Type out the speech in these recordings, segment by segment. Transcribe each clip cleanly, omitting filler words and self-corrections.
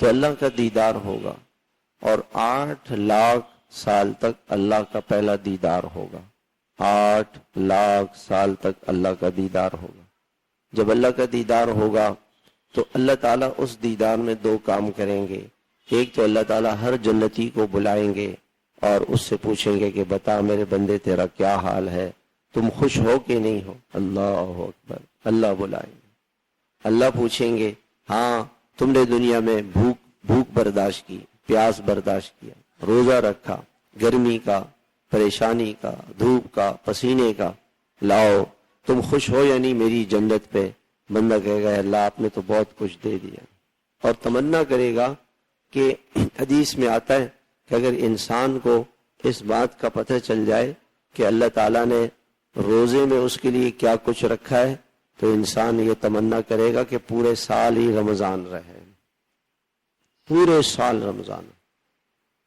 تو اللہ کا دیدار ہوگا، اور 8 لاکھ سال تک اللہ کا پہلا دیدار ہوگا۔ 8 لاکھ سال تک اللہ کا دیدار ہوگا۔ جب اللہ کا دیدار ہوگا تو اللہ تعالیٰ اس دیدار میں 2 کام کریں گے۔ ایک تو اللہ تعالیٰ ہر جنتی کو بلائیں گے اور اس سے پوچھیں گے کہ بتا میرے بندے تیرا کیا حال ہے، تم خوش ہو کہ نہیں ہو؟ اللہ اکبر، اللہ بلائیں گے۔ اللہ پوچھیں گے ہاں تم نے دنیا میں بھوک برداشت کی، پیاس برداشت کیا، روزہ رکھا، گرمی کا، پریشانی کا، دھوپ کا، پسینے کا، لاؤ تم خوش ہو یا نہیں میری جنت پہ؟ بندہ کہے گا اللہ آپ نے تو بہت کچھ دے دیا، اور تمنا کرے گا کہ حدیث میں آتا ہے کہ اگر انسان کو اس بات کا پتہ چل جائے کہ اللہ تعالیٰ نے روزے میں اس کے لیے کیا کچھ رکھا ہے تو انسان یہ تمنا کرے گا کہ پورے سال ہی رمضان رہے، پورے سال رمضان۔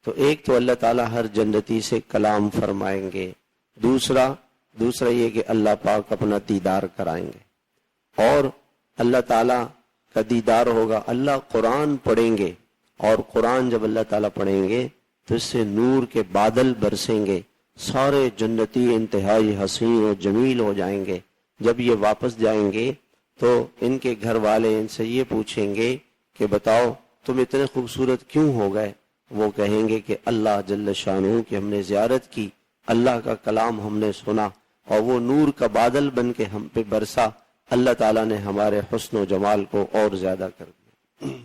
تو ایک تو اللہ تعالیٰ ہر جنتی سے کلام فرمائیں گے، دوسرا یہ کہ اللہ پاک اپنا دیدار کرائیں گے، اور اللہ تعالیٰ کا دیدار ہوگا۔ اللہ قرآن پڑھیں گے، اور قرآن جب اللہ تعالیٰ پڑھیں گے تو اس سے نور کے بادل برسیں گے، سارے جنتی انتہائی حسین و جمیل ہو جائیں گے۔ جب یہ واپس جائیں گے تو ان کے گھر والے ان سے یہ پوچھیں گے کہ بتاؤ تم اتنے خوبصورت کیوں ہو گئے؟ وہ کہیں گے کہ اللہ جل شانہ کی ہم نے زیارت کی، اللہ کا کلام ہم نے سنا، اور وہ نور کا بادل بن کے ہم پہ برسا، اللہ تعالیٰ نے ہمارے حسن و جمال کو اور زیادہ کر دیا۔